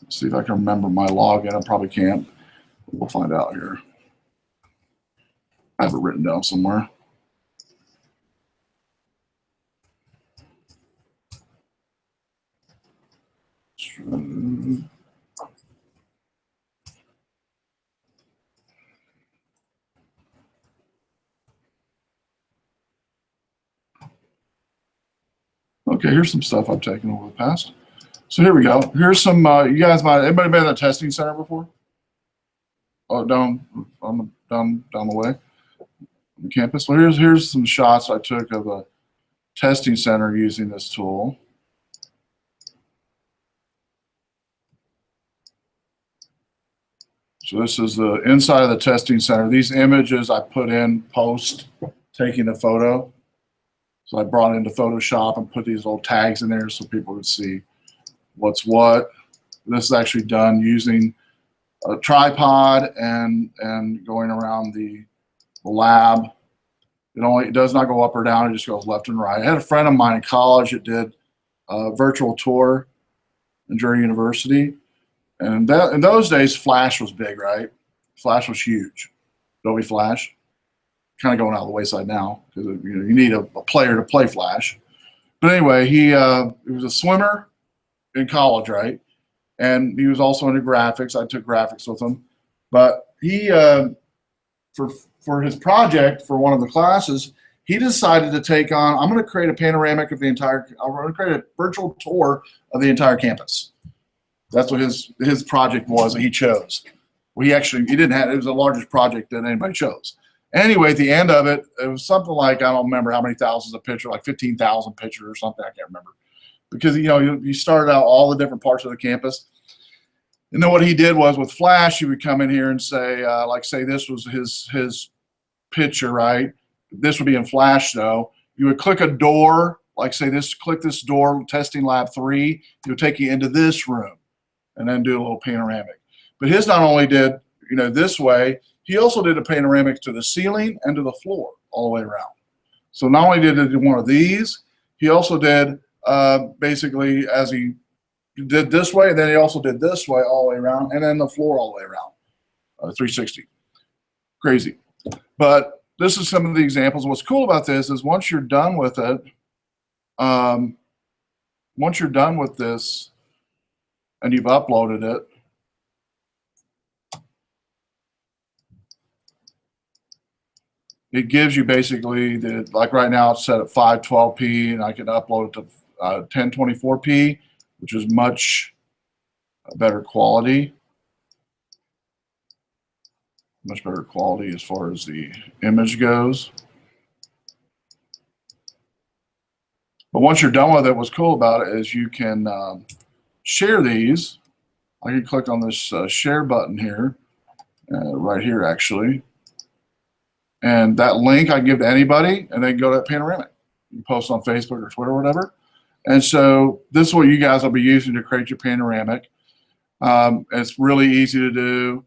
Let's see if I can remember my login. I probably can't. We'll find out here. I have it written down somewhere. Okay, here's some stuff I've taken over the past. So here we go. Here's some, you guys anybody been at the testing center before? Oh, down the way on campus. Well, here's some shots I took of a testing center using this tool. So this is the inside of the testing center. These images I put in post taking the photo. So I brought it into Photoshop and put these little tags in there so people could see what's what. This is actually done using a tripod and going around the lab. It does not go up or down. It just goes left and right. I had a friend of mine in college that did a virtual tour in Drury University. And in those days, Flash was big, right? Flash was huge. Adobe Flash, kind of going out of the wayside now because you need a player to play Flash. But anyway, he was a swimmer in college, right? And he was also into graphics. I took graphics with him. But he, for his project for one of the classes, he decided to take on, I'm going to create a panoramic of the entire, I'm going to create a virtual tour of the entire campus. That's what his project was that he chose. Well, he didn't have, it was the largest project that anybody chose. Anyway, at the end of it, it was something like, I don't remember how many thousands of pictures, like 15,000 pictures or something, I can't remember. Because, you started out all the different parts of the campus. And then what he did was with Flash, he would come in here and say, say this was his picture, right? This would be in Flash though. You would click a door, like say this, click this door, testing lab 3, it would take you into this room and then do a little panoramic. But his not only did, this way, he also did a panoramic to the ceiling and to the floor all the way around. So not only did he do one of these, he also did basically as he did this way, and then he also did this way all the way around, and then the floor all the way around, 360. Crazy. But this is some of the examples. What's cool about this is once you're done with it, once you're done with this and you've uploaded it, it gives you basically the, like right now it's set at 512p, and I can upload it to 1024p, which is much better quality. Much better quality as far as the image goes. But once you're done with it, what's cool about it is you can share these. I can click on this share button here, right here actually. And that link I can give to anybody, and they can go to that Panoramic. You can post on Facebook or Twitter or whatever. And so this is what you guys will be using to create your Panoramic. It's really easy to do.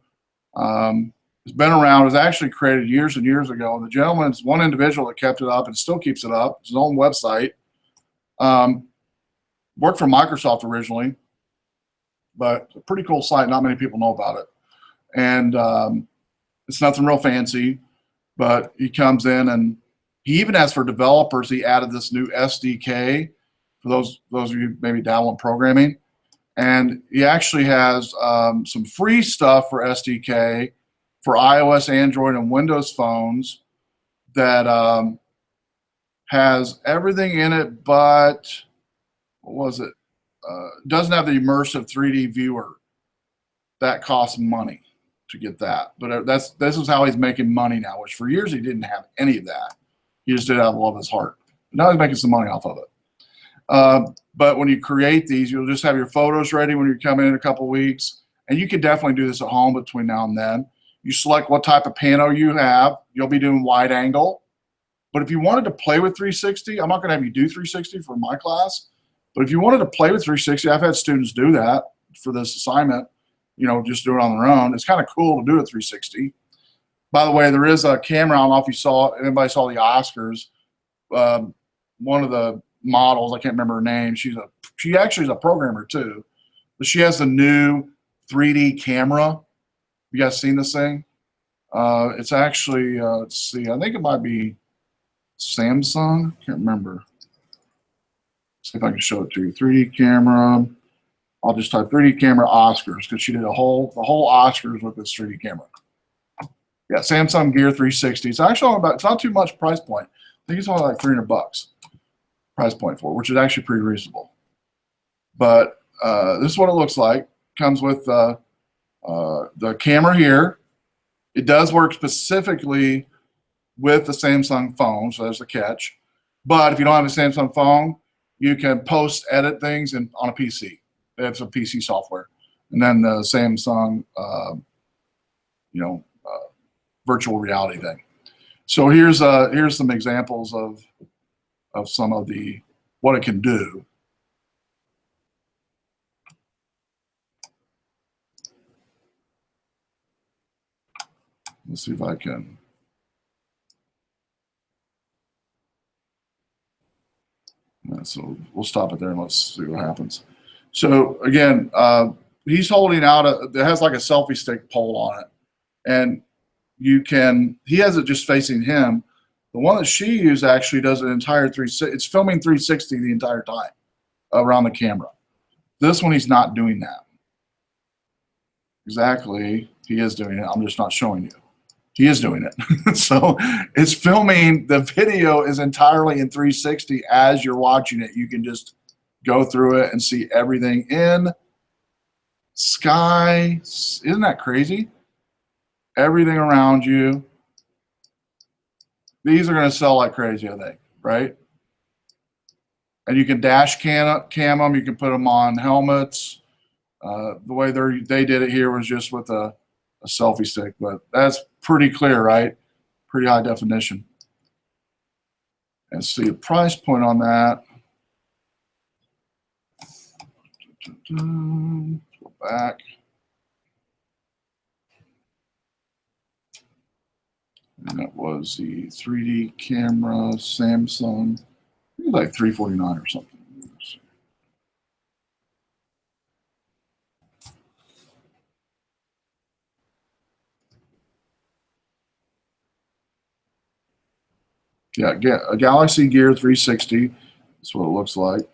It's been around. It was actually created years and years ago. And the gentleman's one individual that kept it up and still keeps it up. It's his own website. Worked for Microsoft originally, but a pretty cool site. Not many people know about it. And it's nothing real fancy, but he comes in and he even has for developers, he added this new SDK for those of you maybe download programming. And he actually has some free stuff for SDK for iOS, Android, and Windows phones that has everything in it, but what was it? Doesn't have the immersive 3D viewer. That costs money to get that. But this is how he's making money now, which for years he didn't have any of that. He just did it out of love of his heart. But now he's making some money off of it. But when you create these, you'll just have your photos ready when you come in a couple weeks. And you can definitely do this at home between now and then. You select what type of pano you have. You'll be doing wide angle. But if you wanted to play with 360, I'm not going to have you do 360 for my class. But if you wanted to play with 360, I've had students do that for this assignment, you know, just do it on their own. It's kind of cool to do a 360. By the way, there is a camera. I don't know if you saw, anybody saw the Oscars. One of the models, I can't remember her name. She actually is a programmer too. But she has the new 3D camera. You guys seen this thing? It's actually, let's see, I think it might be Samsung. Can't remember. See if I can show it to you. 3D camera. I'll just type 3D camera Oscars because she did the whole Oscars with this 3D camera. Yeah, Samsung Gear 360. It's actually about, it's not too much price point. I think it's only like $300 price point for it, which is actually pretty reasonable. But this is what it looks like. Comes with the camera here. It does work specifically with the Samsung phone, so there's the catch. But if you don't have a Samsung phone, you can post, edit things on a PC. They have some PC software. And then the Samsung, virtual reality thing. So here's some examples of some of what it can do. Let's see if I can. So we'll stop it there and let's see what happens. So again, he's holding out it has like a selfie stick pole on it. And he has it just facing him. The one that she used actually does an entire 360. It's filming 360 the entire time around the camera. This one, he's not doing that. Exactly, he is doing it. I'm just not showing you. He is doing it. So it's filming, the video is entirely in 360 as you're watching it. You can just go through it and see everything in sky. Isn't that crazy? Everything around you. These are going to sell like crazy, I think, right? And you can dash cam them. You can put them on helmets. The way they did it here was just with a selfie stick, but that's pretty clear, right? Pretty high definition. And see a price point on that. Go back. And that was the 3D camera Samsung. It was like $349 or something. Yeah, a Galaxy Gear 360. That's what it looks like.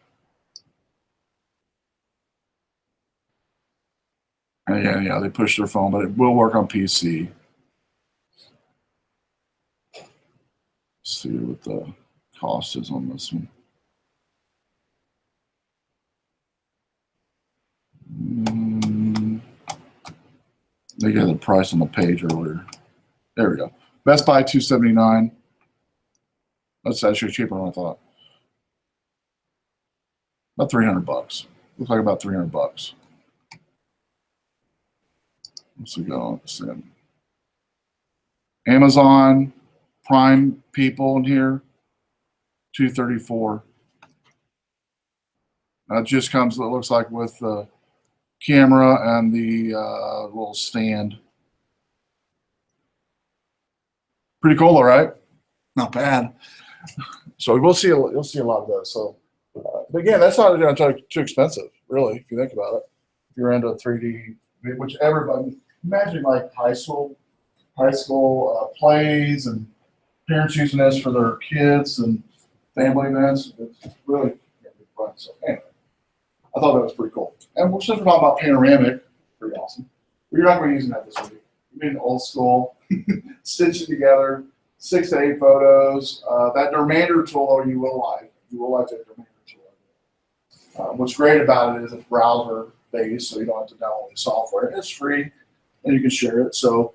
And yeah, they push their phone, but it will work on PC. see what the cost is on this one. They got the price on the page earlier. There we go. Best Buy $279. That's actually cheaper than I thought. About $300. Looks like about $300. Let's see, go on. Amazon Prime people in here, $234. That just comes, it looks like, with the camera and the little stand. Pretty cool, all right? Not bad. So you'll see a lot of those. So, but again, that's not too expensive, really, if you think about it. If you're into 3D, which everybody, imagine like high school plays and parents using this for their kids and family events. It's really fun. So anyway, I thought that was pretty cool. And since we're talking about panoramic, pretty awesome. We're not going to be using that this week. We mean old school, stitch it together, 6 to 8 photos. That Dermander tool, though, you will like. You will like that Dermander tool. What's great about it is it's browser based, so you don't have to download the software. It's free, and you can share it. So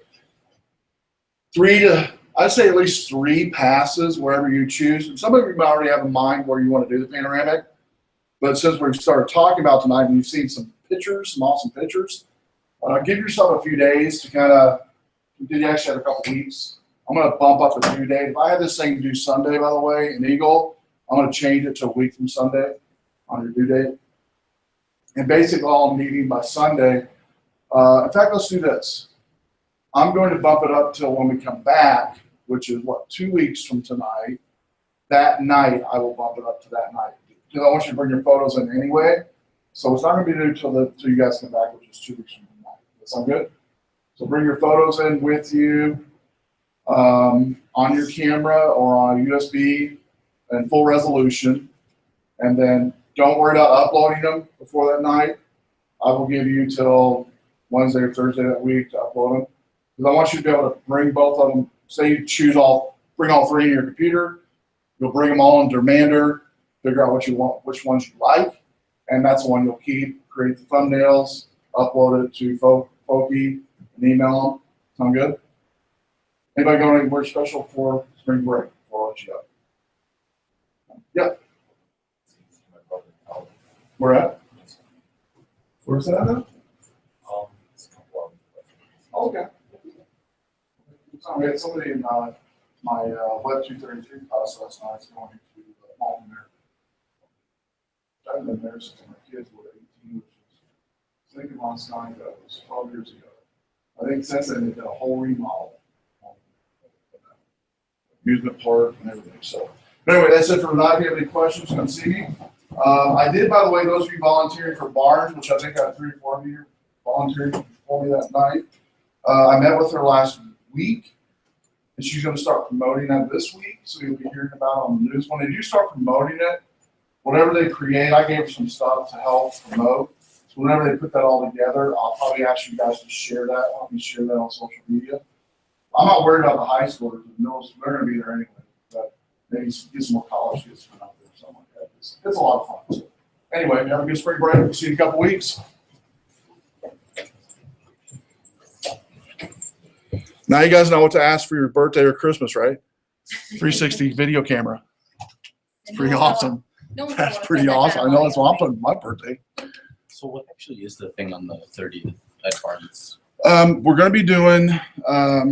I'd say at least 3 passes wherever you choose. And some of you might already have in mind where you want to do the panoramic. But since we've started talking about tonight and you've seen some pictures, some awesome pictures, give yourself a few days to kind of, you actually have a couple weeks. I'm going to bump up the due date. If I had this thing due Sunday, by the way, in Eagle, I'm going to change it to a week from Sunday on your due date. And basically all I'm needing by Sunday, in fact, let's do this. I'm going to bump it up till when we come back, which is 2 weeks from tonight. That night, I will bump it up to that night. Because I want you to bring your photos in anyway. So it's not going to be due till you guys come back, which is 2 weeks from tonight. That sound good? So bring your photos in with you on your camera or on a USB in full resolution. And then don't worry about uploading them before that night. I will give you till Wednesday or Thursday that week to upload them. Because I want you to be able to bring both of them. Say you bring all 3 in your computer. You'll bring them all in Dermander, figure out what you want, which ones you like, and that's the one you'll keep. Create the thumbnails, upload it to Foki, and email them. Sound good? Anybody going anywhere special for spring break? Before I let you go. Yep. Where at? Where's that at? Okay. Somebody in my web225 class last night is going to Malton there. I've been there since my kids were 18, which was thinking last night that was 12 years ago. I think since then they did a whole remodel. Amusement park and everything. So anyway, that's it for tonight. If you have any questions, come see me. I did, by the way, those of you volunteering for Barnes, which I think I had 3 or 4 of you volunteering for me that night. I met with her last week. And she's going to start promoting that this week, so you'll be hearing about it on the news. When they do start promoting it, whatever they create, I gave her some stuff to help promote. So whenever they put that all together, I'll probably ask you guys to share that. Help me share that on social media. I'm not worried about the high schoolers. They're going to be there anyway. But maybe get some more college kids out there, something like that. It's a lot of fun. So anyway, have a good spring break. We'll see you in a couple weeks. Now you guys know what to ask for your birthday or Christmas, right? 360 video camera. It's pretty awesome. That's pretty awesome. I know that's what I'm putting for my birthday. So what actually is the thing on the 30th at Barnes? We're going to be doing a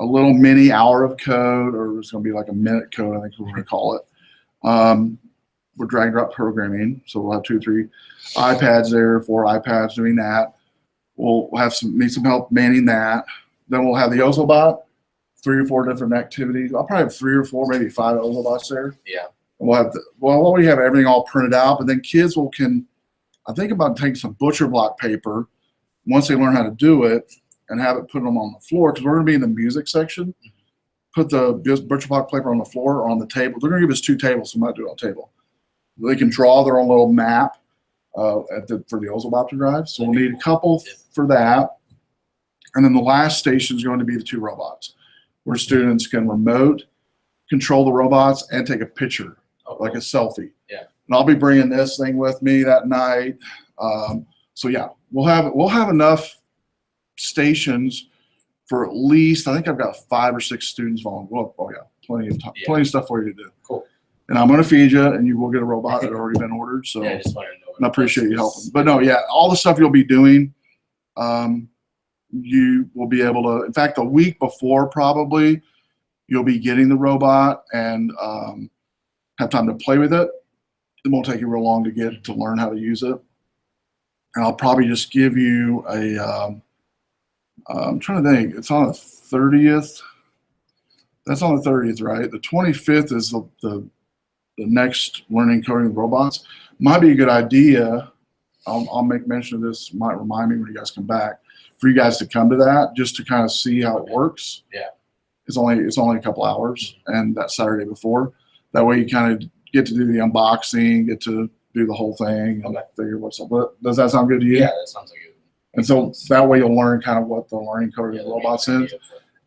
little mini hour of code, or it's going to be like a minute code, I think we're going to call it. We're drag and drop programming, so we'll have 2 or 3 iPads there, 4 iPads doing that. We'll have need some help manning that. Then we'll have the Ozobot, 3 or 4 different activities. I'll probably have 3 or 4, maybe 5 Ozobots there. Yeah. And we have everything all printed out, but then kids I think about taking some butcher block paper once they learn how to do it and have it put them on the floor, because we're going to be in the music section. Put the butcher block paper on the floor or on the table. They're going to give us 2 tables, so we might do it on the table. They can draw their own little map for the Ozobot to drive. So we'll need a couple for that. And then the last station is going to be the 2 robots, where students can remote control the robots and take a picture, like a selfie. Yeah. And I'll be bringing this thing with me that night. So yeah, we'll have enough stations for at least, I think I've got 5 or 6 students volunteer. Well, oh yeah, plenty of time, Yeah. plenty of stuff for you to do. Cool. And I'm going to feed you, and you will get a robot that already been ordered. So Yeah, I just wanted to know. and I appreciate you helping. But no, yeah, all the stuff you'll be doing, you will be able to. In fact, the week before, probably, you'll be getting the robot and have time to play with it. It won't take you real long to get to learn how to use it. And I'll probably just give you a. I'm trying to think. It's on the 30th. That's on the 30th, right? The 25th is the next learning coding with robots. Might be a good idea. I'll make mention of this. Might remind me when you guys come back for you guys to come to that just to kind of see how it works. Yeah. It's only a couple hours, and that Saturday before. That way you kind of get to do the unboxing, get to do the whole thing, and figure what's up. Does that sound good to you? Yeah, that sounds like it. And so that way you'll learn kind of what the learning coding with robots is.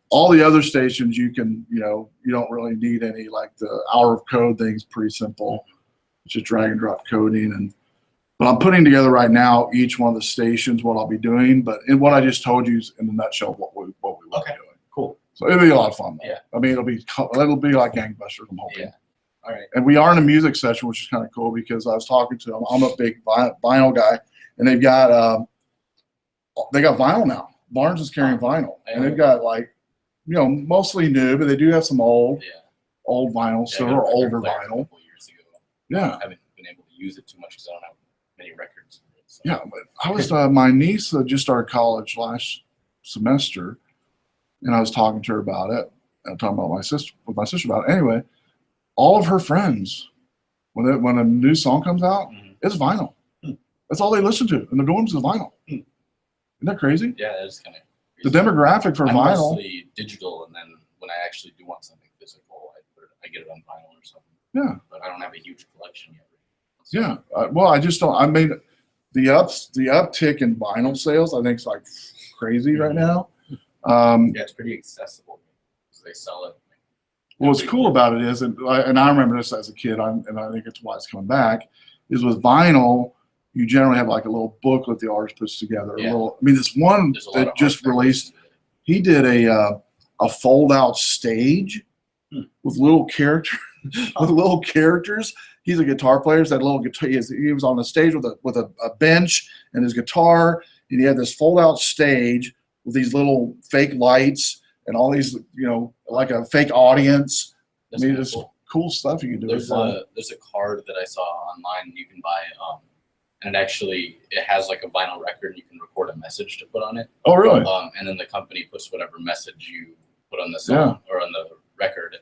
All the other stations you can, you don't really need any, like the hour of code thing's pretty simple. It's just drag and drop coding. But I'm putting together right now each one of the stations, what I'll be doing. But in what I just told you is in a nutshell what we will be doing. Cool. So it'll be a lot of fun. Though. Yeah. I mean, it'll be like gangbusters, I'm hoping. Yeah. All right. And we are in a music session, which is kind of cool because I was talking to them. I'm a big vinyl guy, and they've got vinyl now. Barnes is carrying vinyl, and they've got mostly new, but they do have some old vinyl, Yeah, so I got a older record player a vinyl. couple years ago. Yeah. I haven't been able to use it too much because I don't have many records. So. Yeah, but I was my niece just started college last semester, and I was talking to her about it. I'm talking about my sister about it. Anyway, all of her friends, when a new song comes out, it's vinyl. That's all they listen to in the dorms is vinyl. Isn't that crazy? Yeah, it's kind of The demographic for I'm vinyl. mostly digital, and then when I actually do want something physical, I get it on vinyl or something. Yeah. But I don't have a huge collection yet. Yeah. Well, I just don't. I mean, the uptick in vinyl sales, I think, is like crazy right now. Yeah, it's pretty accessible because they sell it. What's cool about it is, and I remember this as a kid, and I think it's why it's coming back, is with vinyl, you generally have like a little booklet the artist puts together. Yeah. This one There's a lot that of just art that goes released, into it. he did a fold out stage with little characters. With little characters. He's a guitar player. So that little guitar. He was on the stage with a bench and his guitar, and he had this fold out stage with these little fake lights and all these, like a fake audience. That's I mean, kinda it's cool. cool stuff you can do. There's with that. a card that I saw online you can buy, and it has like a vinyl record, and you can record a message to put on it. Oh, really? And then the company puts whatever message you put on the song or on the record.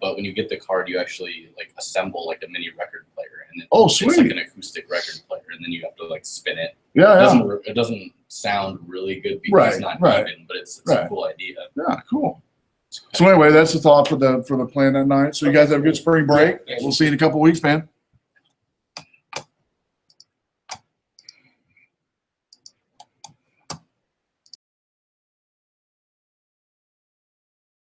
But when you get the card, you actually like assemble like a mini record player, and it's like sweet. an acoustic record player, and then you have to like spin it. Yeah. It doesn't sound really good because Right, it's not right. even, but it's Right. a cool idea. Yeah, cool. So anyway, that's the thought for the plan that night. So you guys have a good spring break. Yeah. We'll see you in a couple weeks, man.